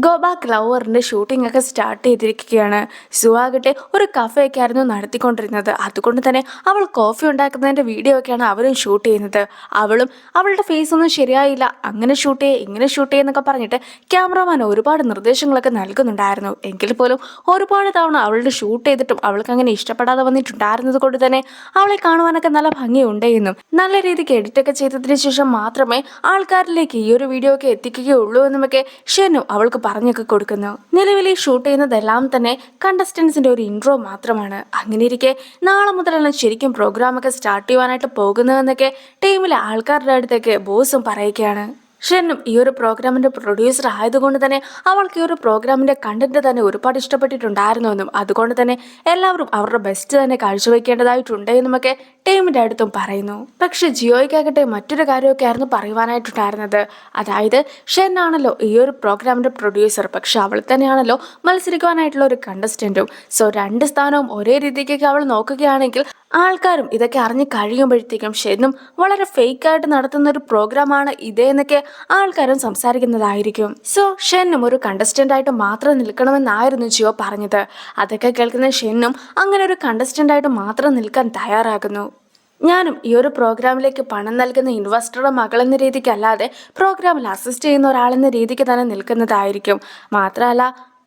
Go back ലവറിന്റെ shooting ഒക്കെ start ചെയ്തിരിക്കുകയാണ്. സുഹാഗട്ടെ ഒരു കഫേയൊക്കെ ആയിരുന്നു നടത്തിക്കൊണ്ടിരുന്നത്. അതുകൊണ്ട് തന്നെ അവൾ കോഫി ഉണ്ടാക്കുന്നതിന്റെ വീഡിയോ ഒക്കെയാണ് അവരും ഷൂട്ട് ചെയ്യുന്നത്. അവളും അവളുടെ ഫേസ് ഒന്നും ശരിയായില്ല, അങ്ങനെ ഷൂട്ട് ചെയ്യേ ഇങ്ങനെ ഷൂട്ട് ചെയ്യുന്നൊക്കെ പറഞ്ഞിട്ട് ക്യാമറമാൻ ഒരുപാട് നിർദ്ദേശങ്ങളൊക്കെ നൽകുന്നുണ്ടായിരുന്നു. എങ്കിൽ പോലും ഒരുപാട് തവണ അവളുടെ ഷൂട്ട് ചെയ്തിട്ടും അവൾക്ക് അങ്ങനെ ഇഷ്ടപ്പെടാതെ വന്നിട്ടുണ്ടായിരുന്നത് കൊണ്ട് തന്നെ അവളെ കാണുവാനൊക്കെ നല്ല ഭംഗിയുണ്ടെന്നും നല്ല രീതിക്ക് എഡിറ്റൊക്കെ ചെയ്തതിന് ശേഷം മാത്രമേ ആൾക്കാരിലേക്ക് ഈ ഒരു വീഡിയോ ഒക്കെ എത്തിക്കുകയുള്ളൂ എന്നുമൊക്കെ ഷെന്നു അവൾക്ക് പറഞ്ഞൊക്കെ കൊടുക്കുന്നു. നിലവിൽ ഷൂട്ട് ചെയ്യുന്നതെല്ലാം തന്നെ കണ്ടസ്റ്റൻസിന്റെ ഒരു ഇൻട്രോ മാത്രമാണ്. അങ്ങനെ ഇരിക്കെ നാളെ മുതലാണ് ശരിക്കും പ്രോഗ്രാമൊക്കെ സ്റ്റാർട്ട് ചെയ്യുവാനായിട്ട് പോകുന്നതെന്നൊക്കെ ടീമിലെ ആൾക്കാരുടെ അടുത്തേക്ക് ബോസും പറയുകയാണ്. ഷെന്നും ഈ ഒരു പ്രോഗ്രാമിന്റെ പ്രൊഡ്യൂസർ ആയതുകൊണ്ട് തന്നെ അവൾക്ക് ഈ ഒരു പ്രോഗ്രാമിന്റെ കണ്ടന്റ് തന്നെ ഒരുപാട് ഇഷ്ടപ്പെട്ടിട്ടുണ്ടായിരുന്നുവെന്നും അതുകൊണ്ട് തന്നെ എല്ലാവരും അവരുടെ ബെസ്റ്റ് തന്നെ കാഴ്ചവെക്കേണ്ടതായിട്ടുണ്ട് എന്നുമൊക്കെ ടീമിന്റെ അടുത്തും പറയുന്നു. പക്ഷെ ജിയോയ്ക്കാകട്ടെ മറ്റൊരു കാര്യമൊക്കെ ആയിരുന്നു പറയുവാനായിട്ടുണ്ടായിരുന്നത്. അതായത് ഷെൻ ആണല്ലോ ഈ ഒരു പ്രോഗ്രാമിന്റെ പ്രൊഡ്യൂസർ, പക്ഷെ അവൾ തന്നെയാണല്ലോ മത്സരിക്കുവാനായിട്ടുള്ള ഒരു കണ്ടസ്റ്റന്റും. സോ രണ്ട് സ്ഥാനവും ഒരേ രീതിക്കൊക്കെ അവൾ നോക്കുകയാണെങ്കിൽ ആൾക്കാരും ഇതൊക്കെ അറിഞ്ഞ് കഴിയുമ്പോഴത്തേക്കും ഷെന്നും വളരെ ഫേക്കായിട്ട് നടത്തുന്ന ഒരു പ്രോഗ്രാമാണ് ഇതേന്നൊക്കെ ആൾക്കാരും സംസാരിക്കുന്നതായിരിക്കും. സോ ഷെന്നും ഒരു കണ്ടസ്റ്റന്റ് ആയിട്ട് മാത്രം നിൽക്കണമെന്നായിരുന്നു ജിയോ പറഞ്ഞത്. അതൊക്കെ കേൾക്കുന്ന ഷെന്നും അങ്ങനെ ഒരു കണ്ടസ്റ്റന്റ് ആയിട്ട് മാത്രം നിൽക്കാൻ തയ്യാറാകുന്നു. ഞാനും ഈ ഒരു പ്രോഗ്രാമിലേക്ക് പണം നൽകുന്ന ഇൻവെസ്റ്ററുടെ മകളെന്ന രീതിക്കല്ലാതെ പ്രോഗ്രാമിൽ അസിസ്റ്റ് ചെയ്യുന്ന ഒരാളെന്ന രീതിക്ക് തന്നെ നിൽക്കുന്നതായിരിക്കും. മാത്രമല്ല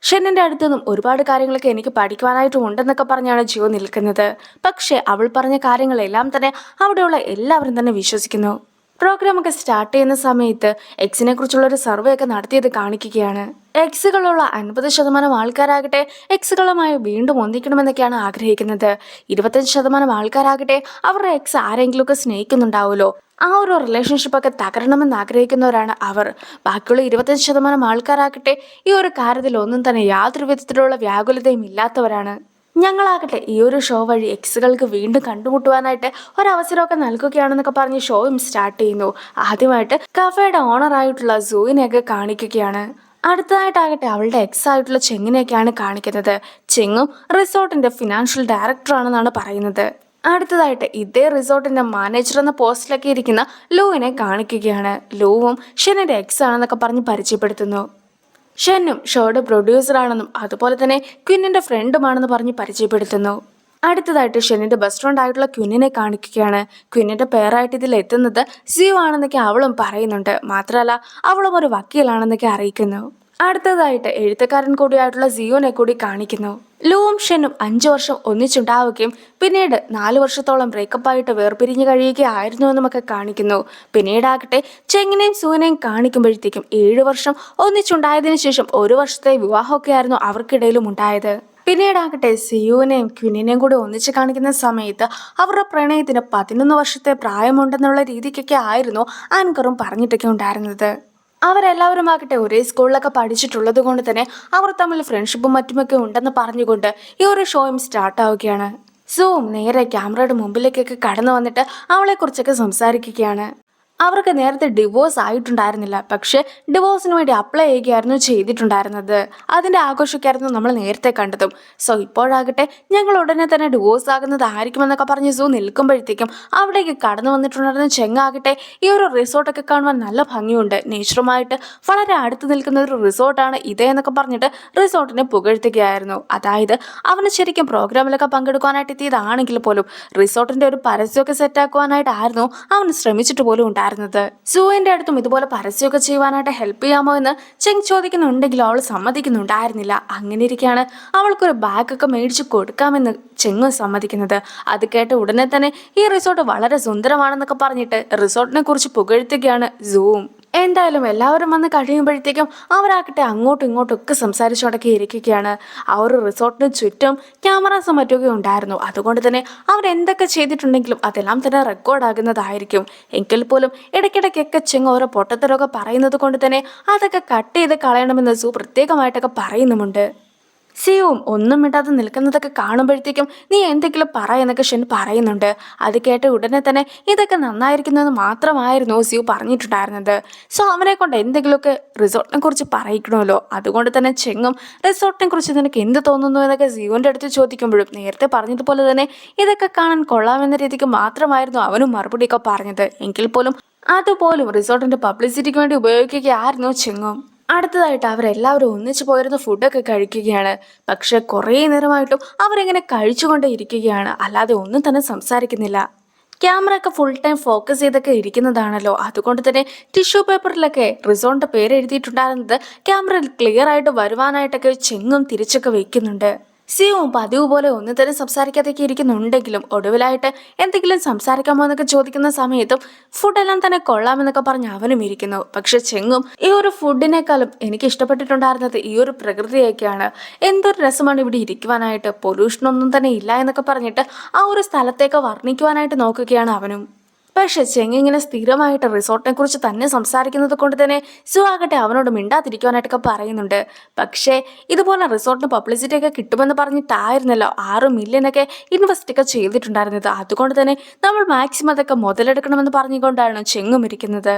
ഷെന്നിന്റെ അടുത്തു നിന്നും ഒരുപാട് കാര്യങ്ങളൊക്കെ എനിക്ക് പഠിക്കുവാനായിട്ടും ഉണ്ടെന്നൊക്കെ പറഞ്ഞാണ് ജിയോ നിൽക്കുന്നത്. പക്ഷെ അവൾ പറഞ്ഞ കാര്യങ്ങളെല്ലാം തന്നെ അവിടെയുള്ള എല്ലാവരും തന്നെ വിശ്വസിക്കുന്നു. പ്രോഗ്രാമൊക്കെ സ്റ്റാർട്ട് ചെയ്യുന്ന സമയത്ത് എക്സിനെ കുറിച്ചുള്ള ഒരു സർവേ ഒക്കെ നടത്തിയത് കാണിക്കുകയാണ്. എക്സുകളുള്ള 50% ആൾക്കാരാകട്ടെ എക്സുകളുമായി വീണ്ടും ഒന്നിക്കണമെന്നൊക്കെയാണ് ആഗ്രഹിക്കുന്നത്. 25% ആൾക്കാരാകട്ടെ അവരുടെ എക്സ് ആരെങ്കിലുമൊക്കെ സ്നേഹിക്കുന്നുണ്ടാവുമല്ലോ, ആ ഒരു റിലേഷൻഷിപ്പ് ഒക്കെ തകരണമെന്ന് ആഗ്രഹിക്കുന്നവരാണ് അവർ. ബാക്കിയുള്ള 25% ആൾക്കാരാകട്ടെ ഈ ഒരു കാര്യത്തിൽ ഒന്നും തന്നെ യാതൊരു വിധത്തിലുള്ള വ്യാകുലതയും ഇല്ലാത്തവരാണ്. ഞങ്ങളാകട്ടെ ഈ ഒരു ഷോ വഴി എക്സുകൾക്ക് വീണ്ടും കണ്ടുമുട്ടുവാനായിട്ട് ഒരവസരമൊക്കെ നൽകുകയാണെന്നൊക്കെ പറഞ്ഞ് ഷോയും സ്റ്റാർട്ട് ചെയ്യുന്നു. ആദ്യമായിട്ട് കഫേയുടെ ഓണറായിട്ടുള്ള സൂയിനെയൊക്കെ കാണിക്കുകയാണ്. അടുത്തതായിട്ടാകട്ടെ അവളുടെ എക്സ് ആയിട്ടുള്ള ചെങ്ങിനെയൊക്കെയാണ് കാണിക്കുന്നത്. ചെങ്ങും റിസോർട്ടിന്റെ ഫിനാൻഷ്യൽ ഡയറക്ടറാണെന്നാണ് പറയുന്നത്. അടുത്തതായിട്ട് ഇതേ റിസോർട്ടിന്റെ മാനേജർ എന്ന പോസ്റ്റിലൊക്കെ ഇരിക്കുന്ന ലൂവിനെ കാണിക്കുകയാണ്. ലൂവും ഷെന്നിന്റെ എക്സ് ആണെന്നൊക്കെ പറഞ്ഞ് പരിചയപ്പെടുത്തുന്നു. ഷെന്നും ഷോയുടെ പ്രൊഡ്യൂസറാണെന്നും അതുപോലെ തന്നെ ക്വിന്നിന്റെ ഫ്രണ്ടുമാണെന്ന് പറഞ്ഞ് പരിചയപ്പെടുത്തുന്നു. അടുത്തതായിട്ട് ഷെന്നിന്റെ ബെസ്റ്റ് ഫ്രണ്ട് ആയിട്ടുള്ള ക്വിന്നിനെ കാണിക്കുകയാണ്. ക്വിന്നിന്റെ പേരായിട്ട് ഇതിൽ എത്തുന്നത് സിയു ആണെന്നൊക്കെ അവളും പറയുന്നുണ്ട്. മാത്രമല്ല അവളും ഒരു വക്കീലാണെന്നൊക്കെ അറിയിക്കുന്നു. അടുത്തതായിട്ട് എഴുത്തുകാരൻ കൂടിയായിട്ടുള്ള സിയുവിനെ കൂടി കാണിക്കുന്നു. ലൂവും ഷെന്നും 5 വർഷം ഒന്നിച്ചുണ്ടാവുകയും പിന്നീട് 4 വർഷത്തോളം ബ്രേക്കപ്പ് ആയിട്ട് വേർപിരിഞ്ഞു കഴിയുകയായിരുന്നു എന്നുമൊക്കെ കാണിക്കുന്നു. പിന്നീടാകട്ടെ ചെങ്ങിനെയും സൂവിനെയും കാണിക്കുമ്പോഴത്തേക്കും 7 വർഷം ഒന്നിച്ചുണ്ടായതിനു ശേഷം 1 വർഷത്തെ വിവാഹമൊക്കെ ആയിരുന്നു അവർക്കിടയിലും ഉണ്ടായത്. പിന്നീടാകട്ടെ സിയുവിനെയും ക്വിന്നിനെയും കൂടി ഒന്നിച്ച് കാണിക്കുന്ന സമയത്ത് അവരുടെ പ്രണയത്തിന് 11 വർഷത്തെ പ്രായമുണ്ടെന്നുള്ള രീതിക്കൊക്കെ ആയിരുന്നു ആങ്കറും പറഞ്ഞിട്ടൊക്കെ ഉണ്ടായിരുന്നത്. അവരെല്ലാവരുമാകട്ടെ ഒരേ സ്കൂളിലൊക്കെ പഠിച്ചിട്ടുള്ളത് കൊണ്ട് തന്നെ അവർ തമ്മിൽ ഫ്രണ്ട്ഷിപ്പും മറ്റുമൊക്കെ ഉണ്ടെന്ന് പറഞ്ഞുകൊണ്ട് ഈ ഒരു ഷോയും സ്റ്റാർട്ട് ആവുകയാണ്. സൂം നേരെ ക്യാമറയുടെ മുമ്പിലേക്കൊക്കെ കടന്നു വന്നിട്ട് അവളെക്കുറിച്ചൊക്കെ സംസാരിക്കുകയാണ്. അവർക്ക് നേരത്തെ ഡിവോഴ്സ് ആയിട്ടുണ്ടായിരുന്നില്ല, പക്ഷെ ഡിവോഴ്സിന് വേണ്ടി അപ്ലൈ ചെയ്യുകയായിരുന്നു ചെയ്തിട്ടുണ്ടായിരുന്നത്. അതിന്റെ ആഘോഷിക്കായിരുന്നു നമ്മൾ നേരത്തെ കണ്ടതും. സോ ഇപ്പോഴാകട്ടെ ഞങ്ങൾ ഉടനെ തന്നെ ഡിവോഴ്സ് ആകുന്നതായിരിക്കുമെന്നൊക്കെ പറഞ്ഞ് സൂ നിൽക്കുമ്പോഴത്തേക്കും അവിടേക്ക് കടന്നു വന്നിട്ടുണ്ടായിരുന്ന ചെങ്ങാകട്ടെ ഈ ഒരു റിസോർട്ടൊക്കെ കാണുവാൻ നല്ല ഭംഗിയുണ്ട്, നേച്ചറുമായിട്ട് വളരെ അടുത്ത് നിൽക്കുന്ന ഒരു റിസോർട്ടാണ് ഇതേ എന്നൊക്കെ പറഞ്ഞിട്ട് റിസോർട്ടിനെ പുകഴ്ത്തുകയായിരുന്നു. അതായത് അവന് ശരിക്കും പ്രോഗ്രാമിലൊക്കെ പങ്കെടുക്കാനായിട്ട് എത്തിയതാണെങ്കിൽ പോലും റിസോർട്ടിന്റെ ഒരു പരസ്യമൊക്കെ സെറ്റാക്കുവാനായിട്ടായിരുന്നു അവൻ ശ്രമിച്ചിട്ട് പോലും ഉണ്ടായിരുന്നത്. സൂവിന്റെ അടുത്തും ഇതുപോലെ പരസ്യമൊക്കെ ചെയ്യുവാനായിട്ട് ഹെൽപ്പ് ചെയ്യാമോ എന്ന് ചെങ് ചോദിക്കുന്നുണ്ടെങ്കിലും അവൾ സമ്മതിക്കുന്നുണ്ടായിരുന്നില്ല. അങ്ങനെ ഇരിക്കുകയാണ് അവൾക്കൊരു ബാഗൊക്കെ മേടിച്ച് കൊടുക്കാമെന്ന് ചെങ്ങ് സമ്മതിക്കുന്നത്. അത് കേട്ട് ഉടനെ തന്നെ ഈ റിസോർട്ട് വളരെ സുന്ദരമാണെന്നൊക്കെ പറഞ്ഞിട്ട് റിസോർട്ടിനെ കുറിച്ച് പുകഴ്ത്തുകയാണ് സൂവും. എന്തായാലും എല്ലാവരും വന്ന് കഴിയുമ്പോഴത്തേക്കും അവരാകട്ടെ അങ്ങോട്ടും ഇങ്ങോട്ടും ഒക്കെ സംസാരിച്ചോടൊക്കെ ഇരിക്കുകയാണ്. ആ ഒരു റിസോർട്ടിന് ചുറ്റും ക്യാമറാസും മറ്റൊക്കെ ഉണ്ടായിരുന്നു. അതുകൊണ്ട് തന്നെ അവരെന്തൊക്കെ ചെയ്തിട്ടുണ്ടെങ്കിലും അതെല്ലാം തന്നെ റെക്കോർഡാകുന്നതായിരിക്കും. എങ്കിൽ പോലും ഇടയ്ക്കിടയ്ക്കൊക്കെ ചെങ്ങ് ഓരോ പൊട്ടത്തരമൊക്കെ പറയുന്നത് കൊണ്ട് തന്നെ അതൊക്കെ കട്ട് ചെയ്ത് കളയണമെന്ന് സൂ പ്രത്യേകമായിട്ടൊക്കെ പറയുന്നുമുണ്ട്. സിയുവും ഒന്നും മിണ്ടാതെ നിൽക്കുന്നതൊക്കെ കാണുമ്പോഴത്തേക്കും നീ എന്തെങ്കിലും പറ എന്നൊക്കെ ഷെൻ പറയുന്നുണ്ട്. അത് കേട്ട് ഉടനെ തന്നെ ഇതൊക്കെ നന്നായിരിക്കുന്നെന്ന് മാത്രമായിരുന്നു സിയു പറഞ്ഞിട്ടുണ്ടായിരുന്നത്. സോ അവനെ കൊണ്ട് എന്തെങ്കിലുമൊക്കെ റിസോർട്ടിനെ കുറിച്ച് പറയിക്കണമല്ലോ. അതുകൊണ്ട് തന്നെ ചെങ്ങും റിസോർട്ടിനെ കുറിച്ച് നിനക്ക് എന്ത് തോന്നുന്നു എന്നൊക്കെ സിയുവിൻ്റെ അടുത്ത് ചോദിക്കുമ്പോഴും നേരത്തെ പറഞ്ഞതുപോലെ തന്നെ ഇതൊക്കെ കാണാൻ കൊള്ളാമെന്ന രീതിക്ക് മാത്രമായിരുന്നു അവനും മറുപടിയൊക്കെ പറഞ്ഞത്. എങ്കിൽ പോലും അതുപോലും റിസോർട്ടിന്റെ പബ്ലിസിറ്റിക്ക് വേണ്ടി ഉപയോഗിക്കുകയായിരുന്നു ചെങ്ങും. അടുത്തതായിട്ട് അവരെല്ലാവരും ഒന്നിച്ചു പോയിരുന്ന ഫുഡൊക്കെ കഴിക്കുകയാണ്. പക്ഷെ കുറേ നേരമായിട്ടും അവരിങ്ങനെ കഴിച്ചുകൊണ്ടേ ഇരിക്കുകയാണ്, അല്ലാതെ ഒന്നും തന്നെ സംസാരിക്കുന്നില്ല. ക്യാമറ ഒക്കെ ഫുൾ ടൈം ഫോക്കസ് ചെയ്തൊക്കെ ഇരിക്കുന്നതാണല്ലോ, അതുകൊണ്ട് തന്നെ ടിഷ്യൂ പേപ്പറിലൊക്കെ റിസോർട്ടിന്റെ പേര് എഴുതിയിട്ടുണ്ടായിരുന്നത് ക്യാമറയിൽ ക്ലിയർ ആയിട്ട് വരുവാനായിട്ടൊക്കെ ചെങ്ങും തിരിച്ചൊക്കെ വെക്കുന്നുണ്ട്. സിയും പതിവ് പോലെ ഒന്നും തന്നെ സംസാരിക്കാതൊക്കെ ഇരിക്കുന്നുണ്ടെങ്കിലും ഒടുവിലായിട്ട് എന്തെങ്കിലും സംസാരിക്കാമോ എന്നൊക്കെ ചോദിക്കുന്ന സമയത്തും ഫുഡെല്ലാം തന്നെ കൊള്ളാമെന്നൊക്കെ പറഞ്ഞ് അവനും ഇരിക്കുന്നു. പക്ഷെ ചെങ്ങും ഈ ഒരു ഫുഡിനേക്കാളും എനിക്ക് ഇഷ്ടപ്പെട്ടിട്ടുണ്ടായിരുന്നത് ഈ ഒരു പ്രകൃതിയൊക്കെയാണ്, എന്തൊരു രസമാണ് ഇവിടെ ഇരിക്കുവാനായിട്ട്, പൊല്യൂഷൻ ഒന്നും തന്നെ ഇല്ല എന്നൊക്കെ പറഞ്ഞിട്ട് ആ ഒരു സ്ഥലത്തേക്ക് വർണ്ണിക്കുവാനായിട്ട് നോക്കുകയാണ് അവനും. പക്ഷെ ചെങ്ങിങ്ങനെ സ്ഥിരമായിട്ട് റിസോർട്ടിനെ കുറിച്ച് തന്നെ സംസാരിക്കുന്നത് കൊണ്ട് തന്നെ സുഹാകട്ടെ അവനോട് മിണ്ടാതിരിക്കുവാനായിട്ടൊക്കെ പറയുന്നുണ്ട്. പക്ഷേ ഇതുപോലെ റിസോർട്ടിന് പബ്ലിസിറ്റി ഒക്കെ കിട്ടുമെന്ന് പറഞ്ഞിട്ടായിരുന്നല്ലോ 6 മില്യൺ ഇൻവെസ്റ്റ് ഒക്കെ ചെയ്തിട്ടുണ്ടായിരുന്നത്. അതുകൊണ്ട് തന്നെ നമ്മൾ മാക്സിമം അതൊക്കെ മുതലെടുക്കണമെന്ന് പറഞ്ഞുകൊണ്ടാണ് ചെങ്ങും ഇരിക്കുന്നത്.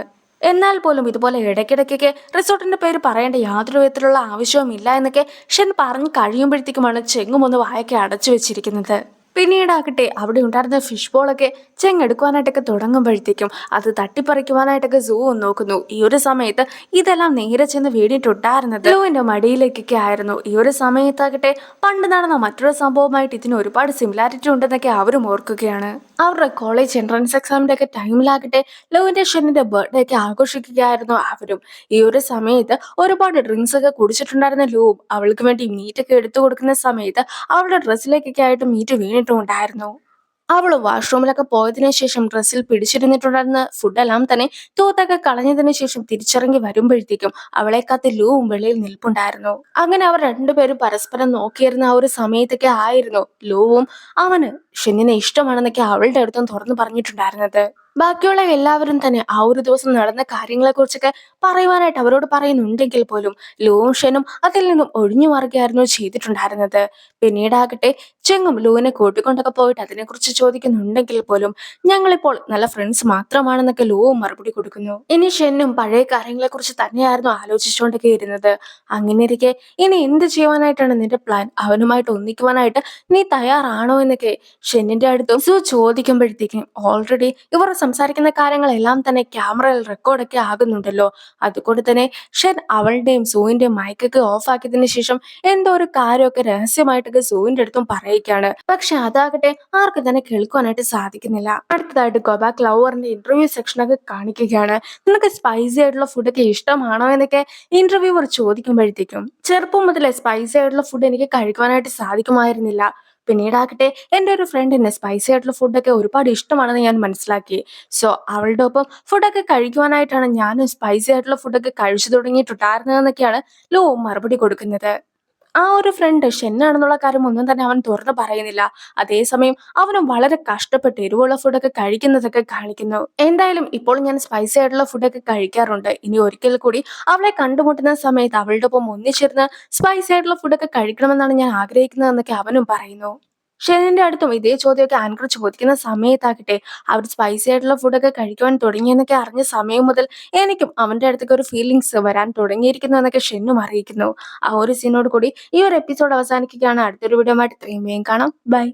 എന്നാൽ പോലും ഇതുപോലെ ഇടയ്ക്കിടയ്ക്കൊക്കെ റിസോർട്ടിന്റെ പേര് പറയേണ്ട യാതൊരു വിധത്തിലുള്ള ആവശ്യവുമില്ല എന്നൊക്കെ ഷൻ പറഞ്ഞു കഴിയുമ്പോഴത്തേക്കുമാണ് ചെങ്ങും ഒന്ന് വായൊക്കെ അടച്ചു വെച്ചിരിക്കുന്നത്. പിന്നീടാകട്ടെ അവിടെ ഉണ്ടായിരുന്ന ഫിഷ് ബോളൊക്കെ ചെങ്ങെടുക്കുവാനായിട്ടൊക്കെ തുടങ്ങുമ്പോഴത്തേക്കും അത് തട്ടിപ്പറിക്കുവാനായിട്ടൊക്കെ സൂ നോക്കുന്നു. ഈ ഒരു സമയത്ത് ഇതെല്ലാം നേരെ ചെന്ന് വീണിട്ടുണ്ടായിരുന്നത് ലൂവിന്റെ മടിയിലേക്കൊക്കെ ആയിരുന്നു. ഈ ഒരു സമയത്താകട്ടെ പണ്ട് നടന്ന മറ്റൊരു സംഭവമായിട്ട് ഇതിന് ഒരുപാട് സിമിലാരിറ്റി ഉണ്ടെന്നൊക്കെ അവരും ഓർക്കുകയാണ്. അവരുടെ കോളേജ് എൻട്രൻസ് എക്സാമിന്റെ ഒക്കെ ടൈമിലാകട്ടെ ലൂവിന്റെ ഷെന്നിന്റെ ബർത്ത്ഡേ ഒക്കെ ആഘോഷിക്കുകയായിരുന്നു അവരും. ഈ ഒരു സമയത്ത് ഒരുപാട് ഡ്രിങ്ക്സ് ഒക്കെ കുടിച്ചിട്ടുണ്ടായിരുന്ന ലൂവും അവൾക്ക് വേണ്ടി മീറ്റ് ഒക്കെ എടുത്തു കൊടുക്കുന്ന സമയത്ത് അവളുടെ ഡ്രസ്സിലേക്കൊക്കെ ആയിട്ട് മീറ്റ് വീണിട്ടും ഉണ്ടായിരുന്നു. അവള് വാഷ്റൂമിലൊക്കെ പോയതിനു ശേഷം ഡ്രസ്സിൽ പിടിച്ചിരുന്നിട്ടുണ്ടായിരുന്ന ഫുഡെല്ലാം തന്നെ തൂത്തൊക്കെ കളഞ്ഞതിനു ശേഷം തിരിച്ചിറങ്ങി വരുമ്പോഴത്തേക്കും അവളെ കാത്ത് ലൂവും വെളിയിൽ നിൽപ്പുണ്ടായിരുന്നു. അങ്ങനെ അവർ രണ്ടുപേരും പരസ്പരം നോക്കിയിരുന്ന ആ ഒരു സമയത്തൊക്കെ ആയിരുന്നു ലൂവും അവന് ഷെന്നിനെ ഇഷ്ടമാണെന്നൊക്കെ അവളുടെ അടുത്തും തുറന്നു പറഞ്ഞിട്ടുണ്ടായിരുന്നത്. ബാക്കിയുള്ള എല്ലാവരും തന്നെ ആ ഒരു ദിവസം നടന്ന കാര്യങ്ങളെ കുറിച്ചൊക്കെ പറയുവാനായിട്ട് അവരോട് പറയുന്നുണ്ടെങ്കിൽ പോലും ലൂവും ഷെനും അതിൽ നിന്നും ഒഴിഞ്ഞു മാറുകയായിരുന്നു ചെയ്തിട്ടുണ്ടായിരുന്നത്. പിന്നീടാകട്ടെ ചെങ്ങും ലൂവിനെ കൂട്ടിക്കൊണ്ടൊക്കെ പോയിട്ട് അതിനെക്കുറിച്ച് ചോദിക്കുന്നുണ്ടെങ്കിൽ പോലും ഞങ്ങളിപ്പോൾ നല്ല ഫ്രണ്ട്സ് മാത്രമാണെന്നൊക്കെ ലൂവും മറുപടി കൊടുക്കുന്നു. ഇനി ഷെന്നും പഴയ കാര്യങ്ങളെ കുറിച്ച് തന്നെയായിരുന്നു ആലോചിച്ചുകൊണ്ടൊക്കെ ഇരുന്നത്. അങ്ങനെ ഇരിക്കെ ഇനി എന്ത് ചെയ്യുവാനായിട്ടാണ് നിന്റെ പ്ലാൻ, അവനുമായിട്ട് ഒന്നിക്കുവാനായിട്ട് നീ തയ്യാറാണോ എന്നൊക്കെ ഷെന്നിന്റെ അടുത്തും സു ചോദിക്കുമ്പോഴത്തേക്കും ഓൾറെഡി ഇവർ സംസാരിക്കുന്ന കാര്യങ്ങളെല്ലാം തന്നെ ക്യാമറയിൽ റെക്കോർഡൊക്കെ ആകുന്നുണ്ടല്ലോ, അതുകൊണ്ട് തന്നെ ഷെൻ അവളുടെയും സൂവിന്റെയും മൈക്കൊക്കെ ഓഫ് ആക്കിയതിനു ശേഷം എന്തോ ഒരു കാര്യമൊക്കെ രഹസ്യമായിട്ടൊക്കെ സൂവിന്റെ അടുത്തും പറയുകയാണ്. പക്ഷെ അതാകട്ടെ ആർക്കും തന്നെ കേൾക്കുവാനായിട്ട് സാധിക്കുന്നില്ല. അടുത്തതായിട്ട് ഗോബാക്ക് ലവറിന്റെ ഇന്റർവ്യൂ സെക്ഷനൊക്കെ കാണിക്കുകയാണ്. നിനക്ക് സ്പൈസി ആയിട്ടുള്ള ഫുഡൊക്കെ ഇഷ്ടമാണോ എന്നൊക്കെ ഇന്റർവ്യൂവർ ചോദിക്കുമ്പോഴത്തേക്കും ചെറുപ്പം മുതലേ സ്പൈസി ആയിട്ടുള്ള ഫുഡ് എനിക്ക് കഴിക്കുവാനായിട്ട് സാധിക്കുമായിരുന്നില്ല. പിന്നീടാകട്ടെ എൻ്റെ ഒരു ഫ്രണ്ടിന് സ്പൈസി ആയിട്ടുള്ള ഫുഡൊക്കെ ഒരുപാട് ഇഷ്ടമാണെന്ന് ഞാൻ മനസ്സിലാക്കി. സോ അവളുടെ ഒപ്പം ഫുഡൊക്കെ കഴിക്കുവാനായിട്ടാണ് ഞാനും സ്പൈസി ആയിട്ടുള്ള ഫുഡൊക്കെ കഴിച്ചു തുടങ്ങിയിട്ടുണ്ടായിരുന്നതെന്നൊക്കെയാണ് ലോ മറുപടി കൊടുക്കുന്നത്. ആ ഒരു ഫ്രണ്ട് ഷെന്നാണെന്നുള്ള കാര്യം ഒന്നും തന്നെ അവൻ തുറന്നു പറയുന്നില്ല. അതേസമയം അവനും വളരെ കഷ്ടപ്പെട്ട് എരിവുള്ള ഫുഡൊക്കെ കഴിക്കുന്നതൊക്കെ കാണിക്കുന്നു. എന്തായാലും ഇപ്പോൾ ഞാൻ സ്പൈസി ആയിട്ടുള്ള ഫുഡൊക്കെ കഴിക്കാറുണ്ട്. ഇനി ഒരിക്കൽ കൂടി അവളെ കണ്ടുമുട്ടുന്ന സമയത്ത് അവളുടെ ഒപ്പം ഒന്നിച്ചിരുന്ന് സ്പൈസി ആയിട്ടുള്ള ഫുഡൊക്കെ കഴിക്കണമെന്നാണ് ഞാൻ ആഗ്രഹിക്കുന്നതെന്നൊക്കെ അവനും പറയുന്നു. ഷെനിന്റെ അടുത്തും ഇതേ ചോദ്യമൊക്കെ ആങ്കർ ചോദിക്കുന്ന സമയത്താകട്ടെ അവർ സ്പൈസി ആയിട്ടുള്ള ഫുഡൊക്കെ കഴിക്കുവാൻ തുടങ്ങിയെന്നൊക്കെ അറിഞ്ഞ സമയം മുതൽ എനിക്കും അവന്റെ അടുത്തേക്ക് ഒരു ഫീലിങ്സ് വരാൻ തുടങ്ങിയിരിക്കുന്നു എന്നൊക്കെ ഷെന്നും അറിയിക്കുന്നു. ആ ഒരു സീനോട് കൂടി ഈ ഒരു എപ്പിസോഡ് അവസാനിക്കുകയാണ്. അടുത്തൊരു വീഡിയോ ആയിട്ട് ഇത്രയും വേഗം കാണാം. ബൈ.